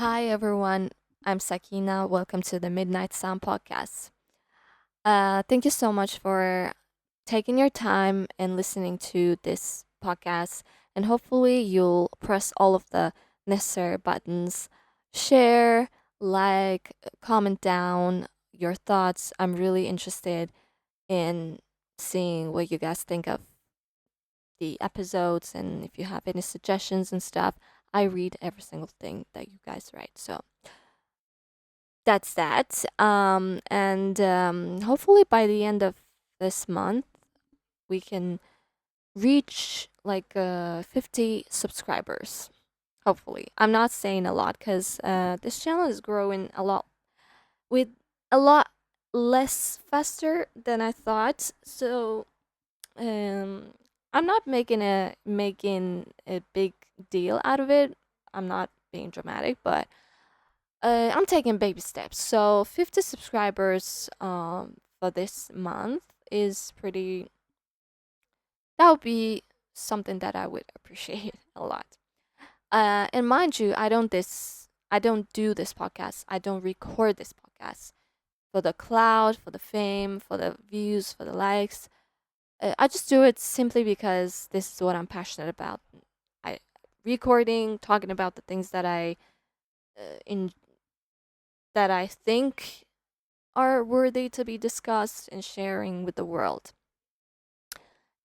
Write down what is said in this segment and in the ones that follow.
Hi, everyone. I'm Sakina. Welcome to the Midnight Sound Podcast. Thank you so much for taking your time and listening to this podcast. And hopefully, you'll press all of the necessary buttons, share, like, comment down your thoughts. I'm really interested in seeing what you guys think of the episodes and if you have any suggestions and stuff. I read every single thing that you guys write. So that's that. And hopefully by the end of this month, we can reach like 50 subscribers. Hopefully, I'm not saying a lot because this channel is growing a lot with a lot less faster than I thought. So um, I'm not making a big deal out of it. I'm not being dramatic, but I'm taking baby steps. So 50 subscribers for this month is pretty. That would be something that I would appreciate a lot. And mind you, I don't do this podcast. I don't record this podcast for the cloud, for the fame, for the views, for the likes. I just do it simply because this is what I'm passionate about. I recording, talking about the things that in that I think are worthy to be discussed and sharing with the world.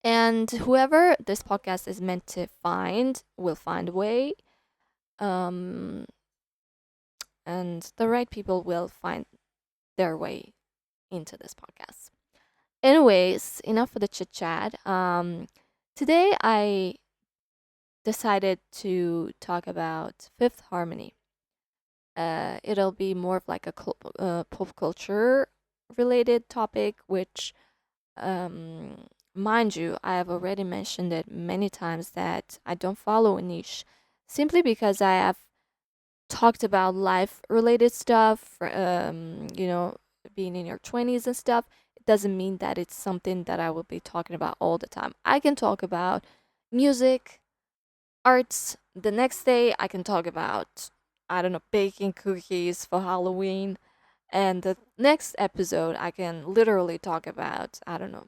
And whoever this podcast is meant to find will find a way. Um, and the right people will find their way into this podcast. Anyways, enough of the chit chat. Today I decided to talk about Fifth Harmony. It'll be more of like a pop culture related topic, which mind you, I have already mentioned it many times that I don't follow a niche simply because I have talked about life related stuff, being in your 20s and stuff. It doesn't mean that it's something that I will be talking about all the time. I can talk about music, arts. The next day, I can talk about, I don't know, baking cookies for Halloween. And the next episode, I can literally talk about, I don't know,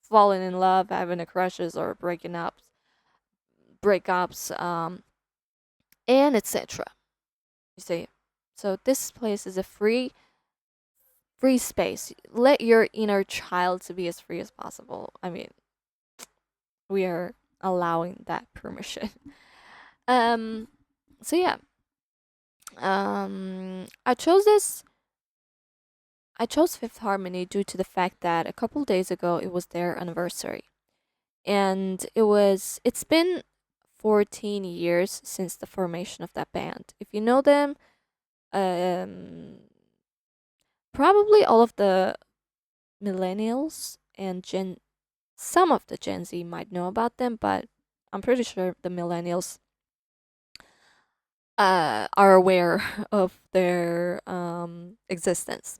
falling in love, having a crushes, or breakups, and etc. You see, so this place is a free space. Let your inner child to be as free as possible. I mean, we are allowing that permission. Um, so yeah, I chose this. I chose Fifth Harmony due to the fact that a couple days ago it was their anniversary, and it's been 14 years since the formation of that band. If you know them, um, probably all of the millennials and some of the Gen Z might know about them, but I'm pretty sure the millennials are aware of their existence.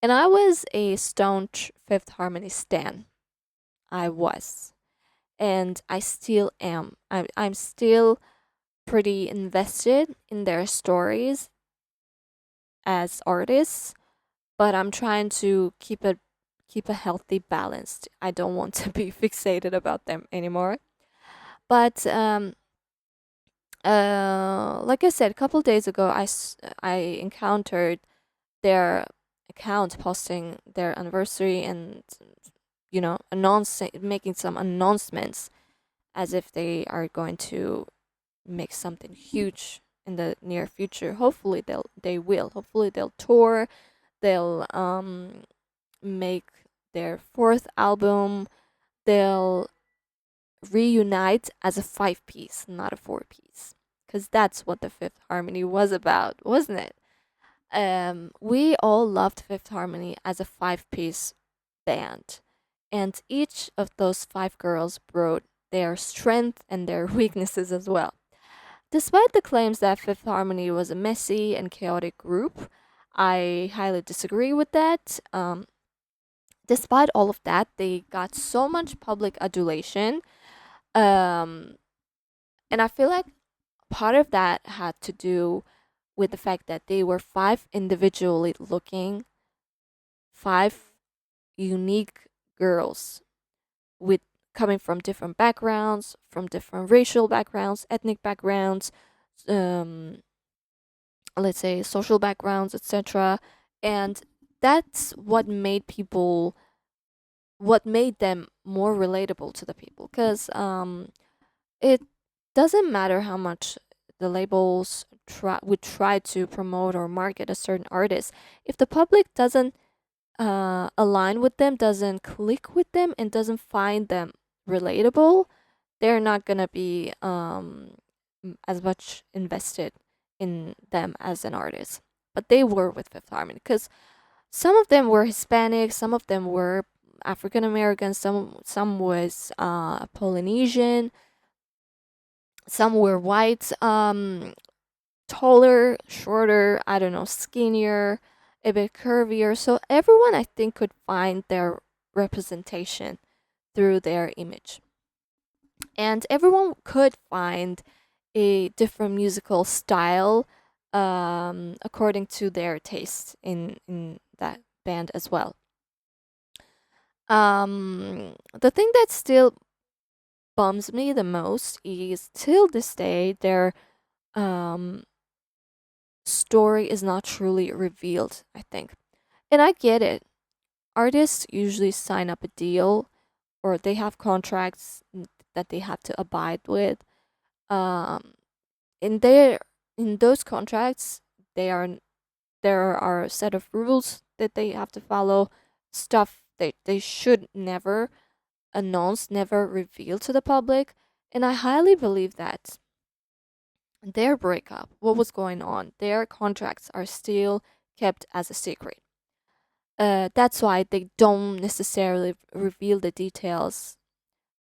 And I was a staunch Fifth Harmony stan. I was. And I still am. I'm still pretty invested in their stories as artists, but I'm trying to keep a healthy balance. I don't want to be fixated about them anymore. But like I said, a couple days ago, I encountered their account posting their anniversary and announcing making some announcements as if they are going to make something huge in the near future. Hopefully they will. Hopefully they'll tour. They'll make their fourth album. They'll reunite as a five piece, not a four piece, because that's what the Fifth Harmony was about, wasn't it? We all loved Fifth Harmony as a five piece band, and each of those five girls brought their strength and their weaknesses as well. Despite the claims that Fifth Harmony was a messy and chaotic group, I highly disagree with that. Despite all of that, they got so much public adulation. Um, and I feel like part of that had to do with the fact that they were five individually looking, five unique girls with coming from different backgrounds, from different racial backgrounds, ethnic backgrounds, um, let's say social backgrounds, etc. And that's what made them more relatable to the people, because it doesn't matter how much the labels would try to promote or market a certain artist. If the public doesn't align with them, doesn't click with them, and doesn't find them relatable, they're not gonna be as much invested in them as an artist. But they were with Fifth Harmony because some of them were Hispanic, some of them were African American, some was Polynesian, some were white, taller, shorter, I don't know, skinnier, a bit curvier. So everyone, I think, could find their representation through their image. And everyone could find a different musical style according to their taste in that band as well. The thing that still bums me the most is till this day their um, story is not truly revealed, I think. And I get it. Artists usually sign up a deal or they have contracts that they have to abide with. Um, in their in those contracts, they are there are a set of rules that they have to follow, stuff they should never announce, never reveal to the public. And I highly believe that their breakup, what was going on, their contracts are still kept as a secret. That's why they don't necessarily reveal the details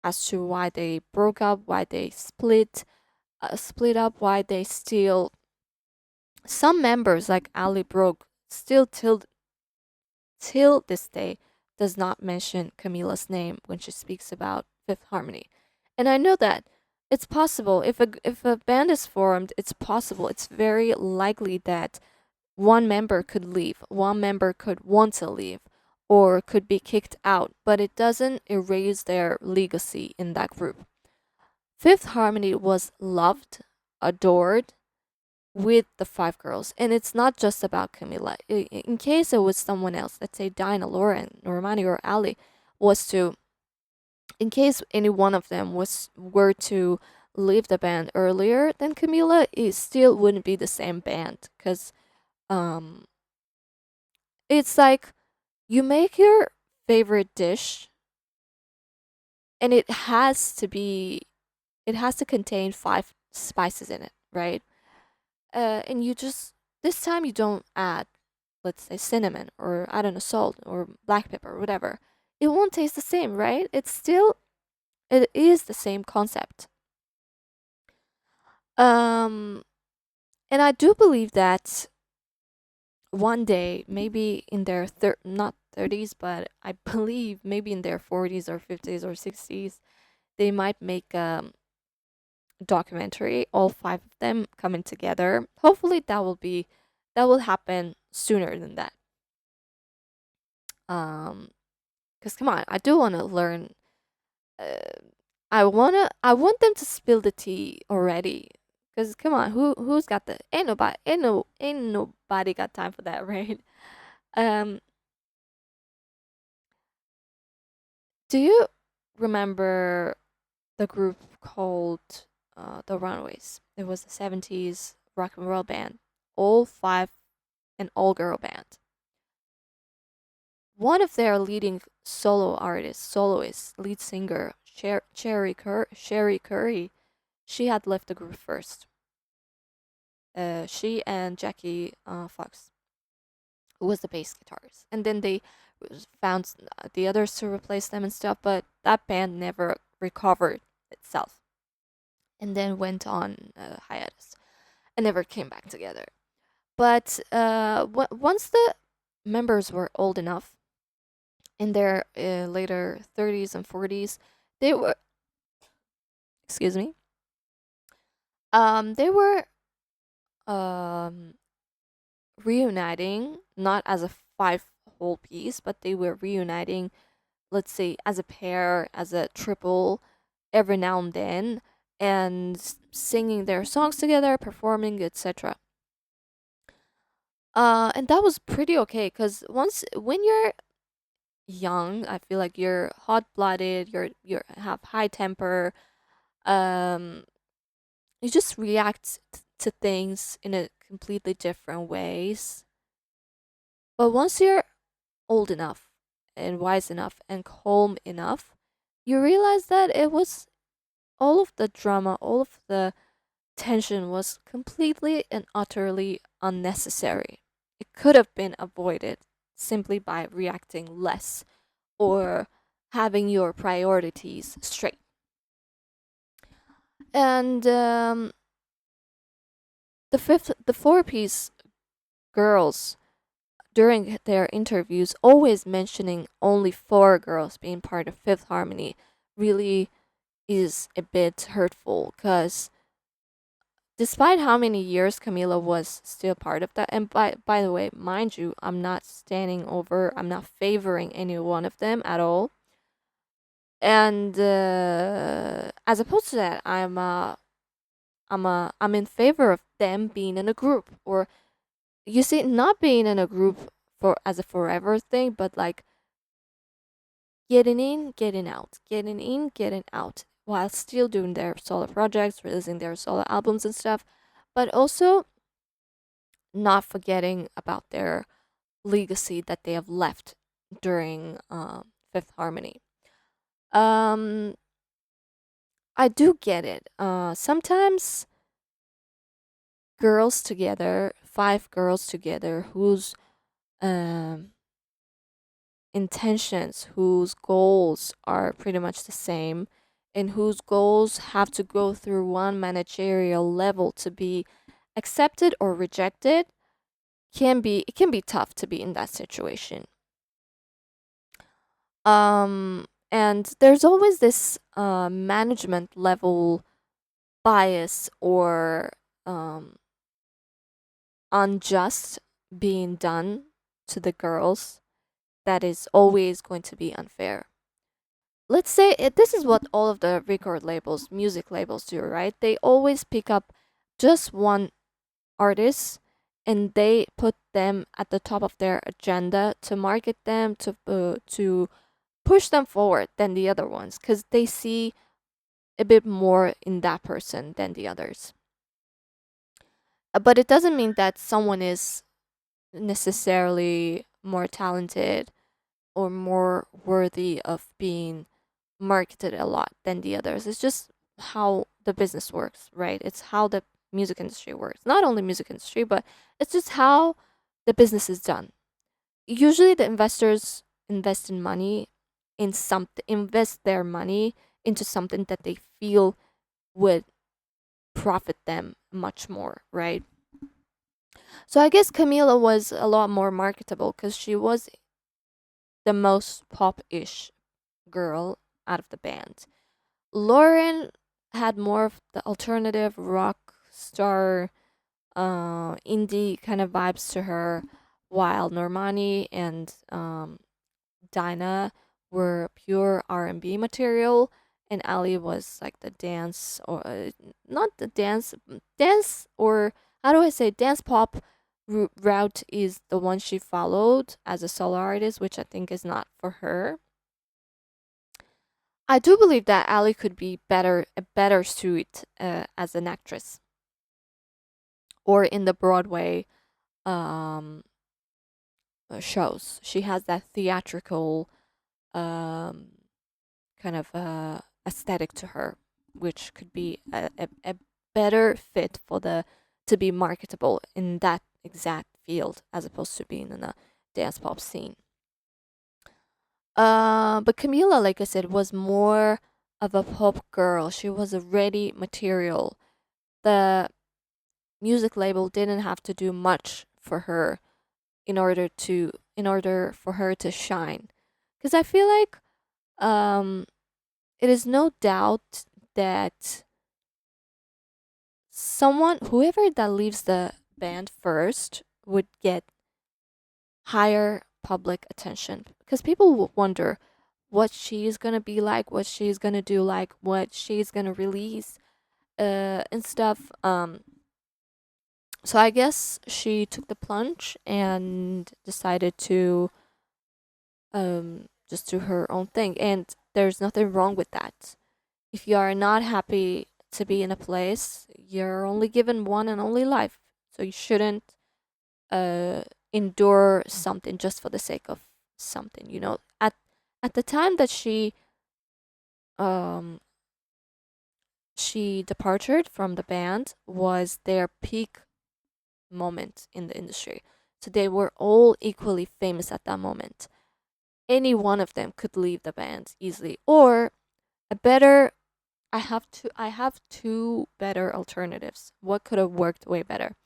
as to why they broke up, why they split up, why they still. Some members like Ali Brooke still till this day does not mention Camila's name when she speaks about Fifth Harmony, and I know that it's possible if a band is formed, it's possible, it's very likely that one member could leave, one member could want to leave, or could be kicked out, but it doesn't erase their legacy in that group. Fifth Harmony was loved, adored with the five girls, and it's not just about Camila. In case it was someone else, let's say Dinah, Lauren, Normani, or Ali, was to, in case any one of them were to leave the band earlier, then Camila it still wouldn't be the same band because um it's like you make your favorite dish and it has to contain five spices in it, right? And you just this time you don't add, let's say, cinnamon or I don't know, salt or black pepper or whatever. It won't taste the same, right? It is the same concept. Um, and I do believe that one day, maybe in their not 30s, but I believe maybe in their 40s or 50s or 60s, they might make a documentary, all five of them coming together. Hopefully that will happen sooner than that. Um, because come on, I do want to learn. Uh, I want them to spill the tea already. Cause come on, who's got the ain't nobody got time for that, right? Um, do you remember the group called the Runaways? It was the 70s rock and roll band, all five an all girl band. One of their leading soloist, lead singer, Sherry Curry, she had left the group first. She and Jackie Fox, who was the bass guitarist, and then they found the others to replace them and stuff. But that band never recovered itself, and then went on hiatus and never came back together. But once the members were old enough, in their later 30s and 40s, they were, excuse me, they were reuniting not as a five whole piece, but they were reuniting, let's say, as a pair, as a triple, every now and then, and singing their songs together, performing, etc. And that was pretty okay because once when you're young, I feel like you're hot blooded, you have high temper, um, you just react to things in a completely different ways. But once you're old enough and wise enough and calm enough, you realize that it was all of the drama, all of the tension was completely and utterly unnecessary. It could have been avoided simply by reacting less or having your priorities straight. And the four piece girls during their interviews always mentioning only four girls being part of Fifth Harmony really is a bit hurtful because despite how many years Camila was still part of that, and by the way, mind you, I'm not standing over, I'm not favoring any one of them at all. And as opposed to that, I'm in favor of them being in a group, or you see, not being in a group for as a forever thing, but like getting in, getting out, getting in, getting out, while still doing their solo projects, releasing their solo albums and stuff, but also not forgetting about their legacy that they have left during Fifth Harmony. Um, I do get it. Sometimes girls together, five girls together, whose um, intentions, whose goals are pretty much the same, and whose goals have to go through one managerial level to be accepted or rejected, it can be tough to be in that situation. And there's always this management level bias or unjust being done to the girls that is always going to be unfair. Let's say this is what all of the record labels, music labels do, right? They always pick up just one artist and they put them at the top of their agenda to market them, to push them forward than the other ones because they see a bit more in that person than the others. But it doesn't mean that someone is necessarily more talented or more worthy of being marketed a lot than the others. It's just how the business works, right? It's how the music industry works. Not only music industry, but it's just how the business is done. Usually the investors invest in money in something, invest their money into something that they feel would profit them much more, right? So I guess Camila was a lot more marketable because she was the most pop-ish girl out of the band. Lauren had more of the alternative rock star, indie kind of vibes to her, while Normani and Dinah were pure R&B material, and Ali was like the dance or not the dance or how do I say dance pop route is the one she followed as a solo artist, which I think is not for her. I do believe that Ali could be a better suit as an actress or in the Broadway um, shows. She has that theatrical um, kind of aesthetic to her, which could be a better fit for the to be marketable in that exact field as opposed to being in a dance pop scene. But Camila, like I said, was more of a pop girl. She was a ready material. The music label didn't have to do much for her in order for her to shine. Because I feel like um, it is no doubt that whoever that leaves the band first, would get higher public attention because people will wonder what she's gonna be like, what she's gonna do, like what she's gonna release, and stuff. So I guess she took the plunge and decided to just do her own thing, and there's nothing wrong with that. If you are not happy to be in a place, you're only given one and only life, so you shouldn't uh endure something just for the sake of something. At the time that um she departed from the band was their peak moment in the industry. So they were all equally famous at that moment. Any one of them could leave the band easily. Or a better I have two better alternatives. What could have worked way better?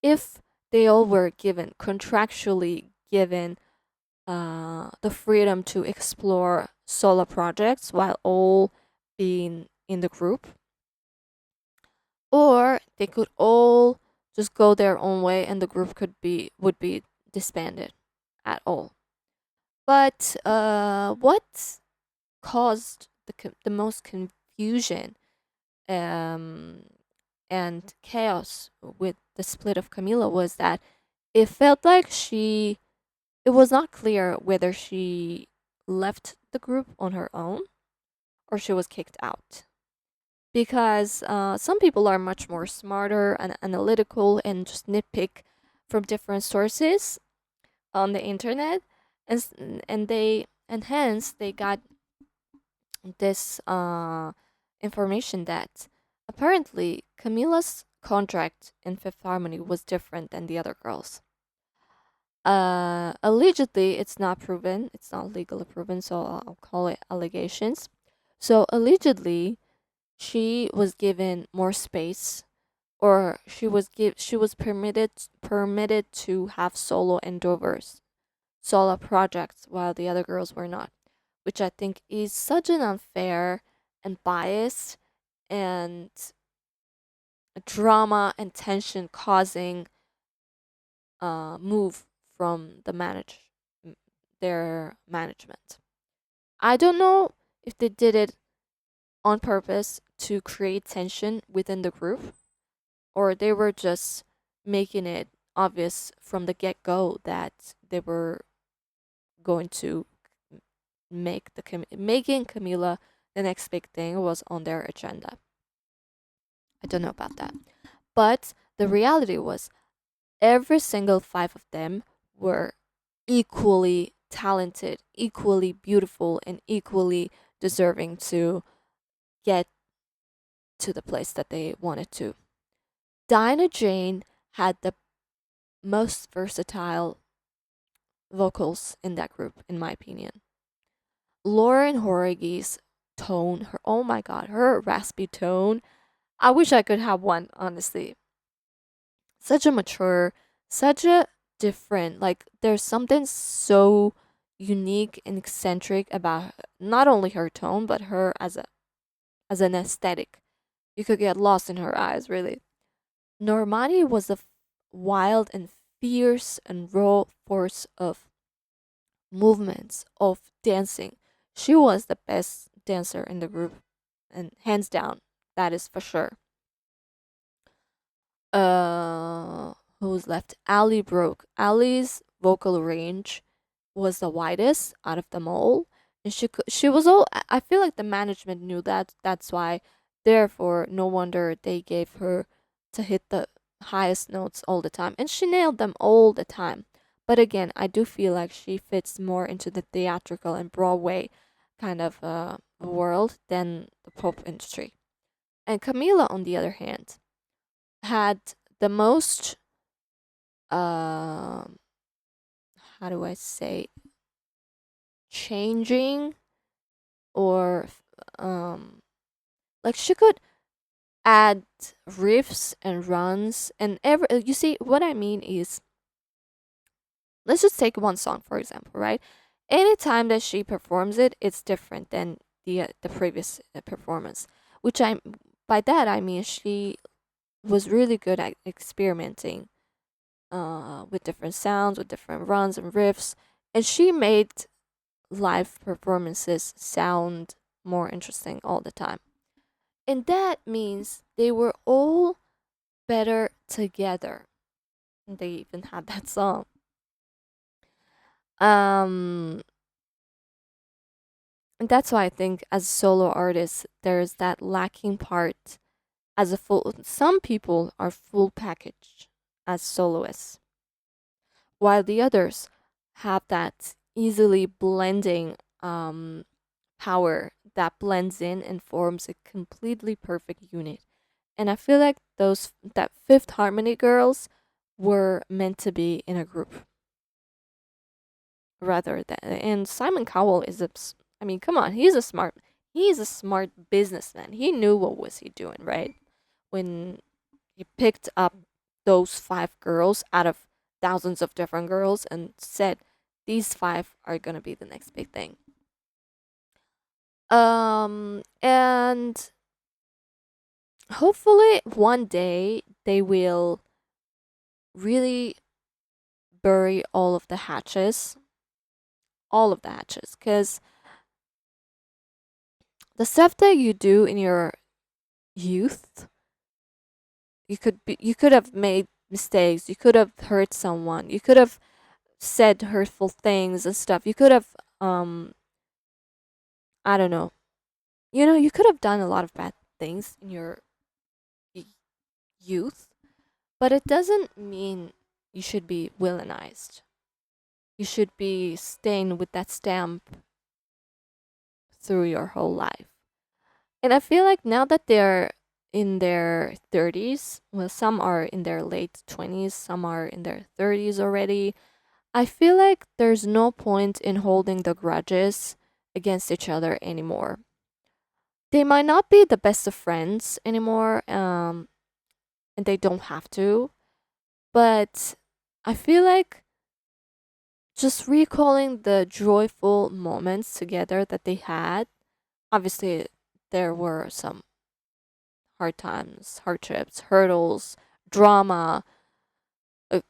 If they all were given contractually given the freedom to explore solo projects while all being in the group, or they could all just go their own way and the group would be disbanded at all. But what caused the most confusion um, and chaos with the split of Camila was that it felt like it was not clear whether she left the group on her own or she was kicked out. Because some people are much more smarter and analytical and just nitpick from different sources on the internet, and and hence they got this information that apparently Camila's contract in Fifth Harmony was different than the other girls. Allegedly, it's not proven. It's not legally proven, so I'll call it allegations. So allegedly, she was given more space, or she was permitted to have solo endeavors, solo projects, while the other girls were not, which I think is such an unfair and biased and drama and tension causing move from their management. I don't know if they did it on purpose to create tension within the group, or they were just making it obvious from the get go that they were going to making Camila the next big thing was on their agenda. I don't know about that. But the reality was every single five of them were equally talented, equally beautiful, and equally deserving to get to the place that they wanted to. Dinah Jane had the most versatile vocals in that group, in my opinion. Lauren Jauregui's tone, her oh my god, her raspy tone. I wish I could have one, honestly. Such a mature, such a different, like there's something so unique and eccentric about not only her tone but her as an aesthetic. You could get lost in her eyes, really. Normani was a wild and fierce and raw force of movements, of dancing. She was the best dancer in the group, and hands down, that is for sure. Who's left? Ali Brooke. Ali's vocal range was the widest out of them all, and she was all. I feel like the management knew that. That's why, therefore, no wonder they gave her to hit the highest notes all the time, and she nailed them all the time. But again, I do feel like she fits more into the theatrical and Broadway kind of world than the pop industry. And Camila, on the other hand, had the most how do I say, changing, or like she could add riffs and runs and every you see what I mean is, let's just take one song for example, right? Anytime that she performs it, it's different than the previous performance, which I by that I mean she was really good at experimenting with different sounds, with different runs and riffs, and she made live performances sound more interesting all the time. And that means they were all better together. And they even had that song. Um, and that's why I think as a solo artist, there's that lacking part as a full. Some people are full package as soloists, while the others have that easily blending power that blends in and forms a completely perfect unit. And I feel like those that Fifth Harmony girls were meant to be in a group rather than. And Simon Cowell is I mean, come on, he's a smart businessman. He knew what was he doing, right? When he picked up those five girls out of thousands of different girls and said, these five are gonna be the next big thing. And hopefully one day they will really bury all of the hatches, because the stuff that you do in your youth, you could have made mistakes, you could have hurt someone, you could have said hurtful things and stuff, you could have I don't know, you could have done a lot of bad things in your y- youth, but it doesn't mean you should be villainized. You should be staying with that stamp through your whole life. And I feel like now that they're in their 30s, well, some are in their late 20s, some are in their 30s already, I feel like there's no point in holding the grudges against each other anymore. They might not be the best of friends anymore, and they don't have to, but I feel like just recalling the joyful moments together that they had. Obviously, there were some hard times, hardships, hurdles, drama,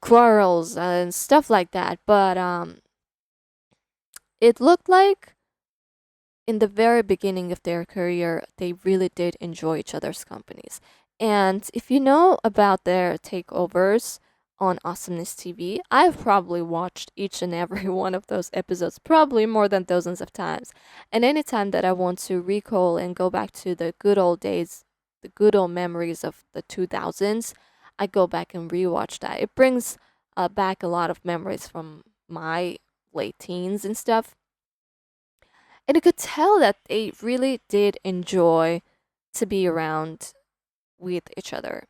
quarrels, and stuff like that. But it looked like in the very beginning of their career, they really did enjoy each other's companies. And if you know about their takeovers on Awesomeness TV, I've probably watched each and every one of those episodes, probably more than dozens of times. And anytime that I want to recall and go back to the good old days, the good old memories of the 2000s, I go back and rewatch that. It brings back a lot of memories from my late teens and stuff, and you could tell that they really did enjoy to be around with each other.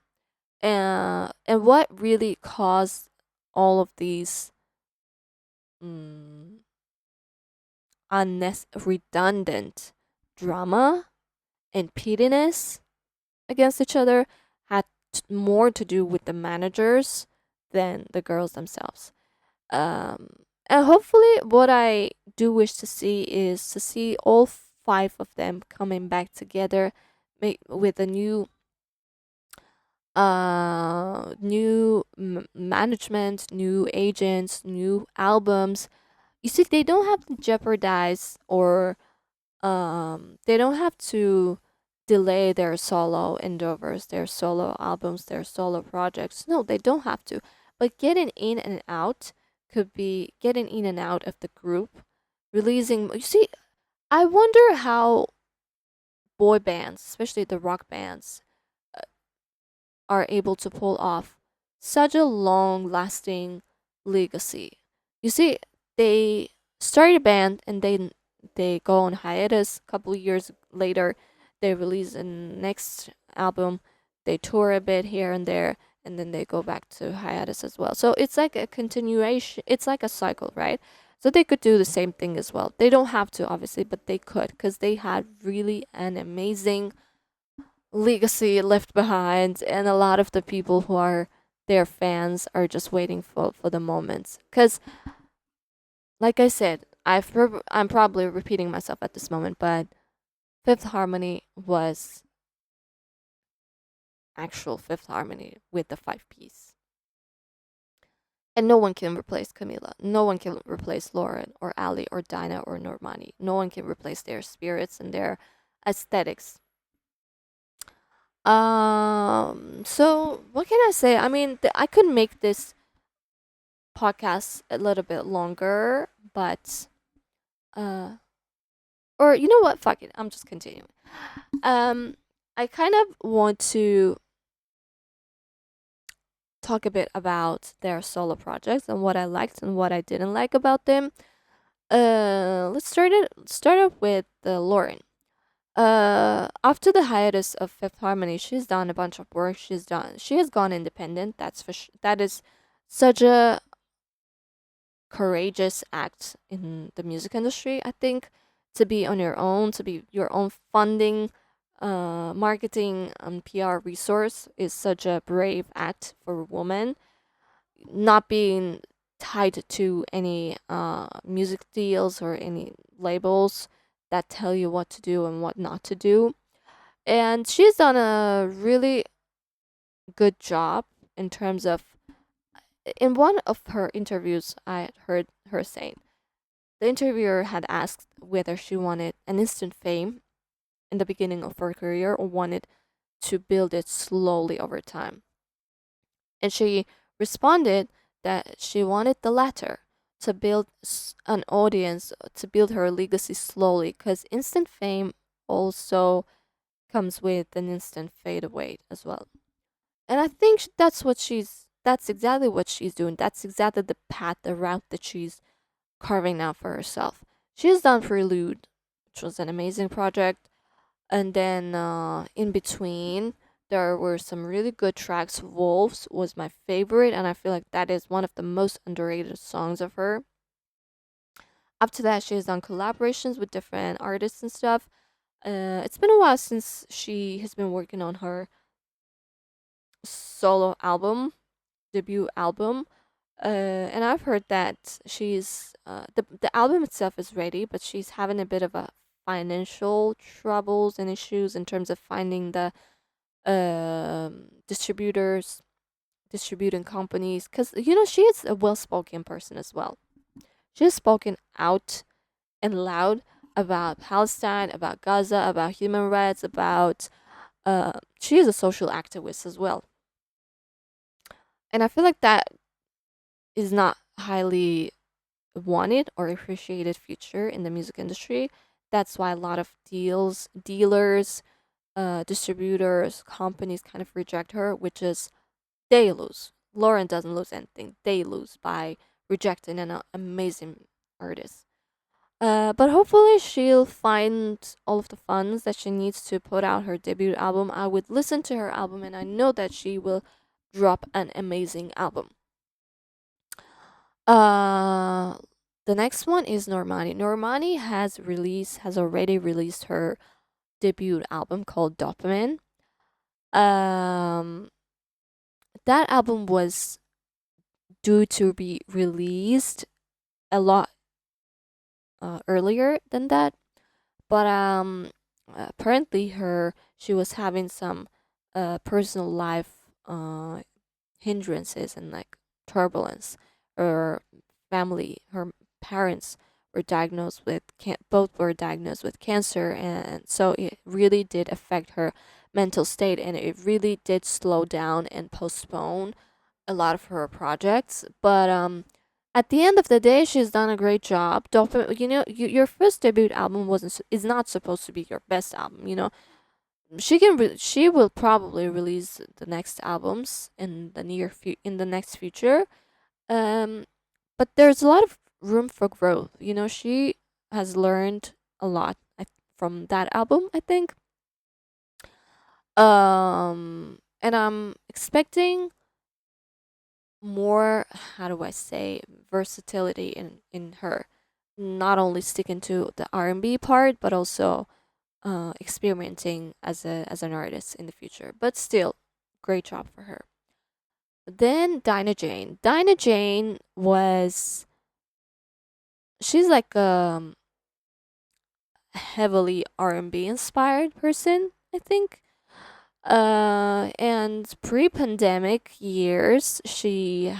And what really caused all of these mm, redundant drama and pettiness against each other had more to do with the managers than the girls themselves. Um, and hopefully, what I do wish to see is to see all five of them coming back together, with a new management, new agents, new albums. You see, they don't have to jeopardize, or they don't have to delay their solo endeavors, their solo albums, their solo projects. No, they don't have to. But getting in and out could be getting in and out of the group, releasing. You see, I wonder how boy bands, especially the rock bands, uh, are able to pull off such a long lasting legacy. You see, they started a band and they go on hiatus. A couple of years later, they release a next album. They tour a bit here and there, and then they go back to hiatus as well. So it's like a continuation. It's like a cycle, right? So they could do the same thing as well. They don't have to, obviously, but they could, because they had really an amazing legacy left behind, and a lot of the people who are their fans are just waiting for the moments. Because, like I said, I'm probably repeating myself at this moment, but Fifth Harmony was actual Fifth Harmony with the five piece. And no one can replace Camila. No one can replace Lauren or Ali or Dinah or Normani. No one can replace their spirits and their aesthetics. So what can I say? I mean, I could make this podcast a little bit longer, but uh, or you know what? Fuck it. I'm just continuing. Um, I kind of want to talk a bit about their solo projects and what I liked and what I didn't like about them. Let's start off with Lauren. After the hiatus of Fifth Harmony, she's done a bunch of work. She has gone independent. That is such a courageous act in the music industry. I think to be on your own, to be your own funding, marketing, and PR resource is such a brave act for a woman. Not being tied to any music deals or any labels that tell you what to do and what not to do. And she's done a really good job in terms of, in one of her interviews, I had heard her saying, the interviewer had asked whether she wanted an instant fame in the beginning of her career or wanted to build it slowly over time. And she responded that she wanted the latter, to build an audience, to build her legacy slowly, because instant fame also comes with an instant fade away as well. And I think that's exactly what she's doing. That's exactly the path, the route that she's carving out for herself. She's done Prelude, which was an amazing project. And then in between, there were some really good tracks. Wolves was my favorite, and I feel like that is one of the most underrated songs of her. After that, she has done collaborations with different artists and stuff. It's been a while since she has been working on her solo album, debut album. And I've heard that the album itself is ready, but she's having a bit of a financial troubles and issues in terms of finding the distributors, distributing companies, because she is a well-spoken person as well. She has spoken out and loud about Palestine, about Gaza, about human rights, about she is a social activist as well. And I feel like that is not highly wanted or appreciated future in the music industry. That's why a lot of dealers, distributors, companies kind of reject her, which is they lose. Lauren doesn't lose anything. They lose by rejecting an amazing artist. But hopefully she'll find all of the funds that she needs to put out her debut album. I would listen to her album, and I know that she will drop an amazing album. Uh, the next one is Normani. Normani has already released her debut album called Dopamine. Um, that album was due to be released a lot earlier than that, but apparently she was having some personal life hindrances and like turbulence. Her family, her parents were diagnosed with both were diagnosed with cancer, and so it really did affect her mental state, and it really did slow down and postpone a lot of her projects. But at the end of the day, she's done a great job. Your first debut album is not supposed to be your best album. She will probably release the next albums in in the next future. Um, but there's a lot of room for growth. She has learned a lot from that album, I think. And I'm expecting more, how do I say, versatility in her, not only sticking to the R&B part, but also experimenting as an artist in the future. But still, great job for her. Then Dinah Jane. Dinah Jane was she's like heavily R&B inspired person, I think. And pre-pandemic years, she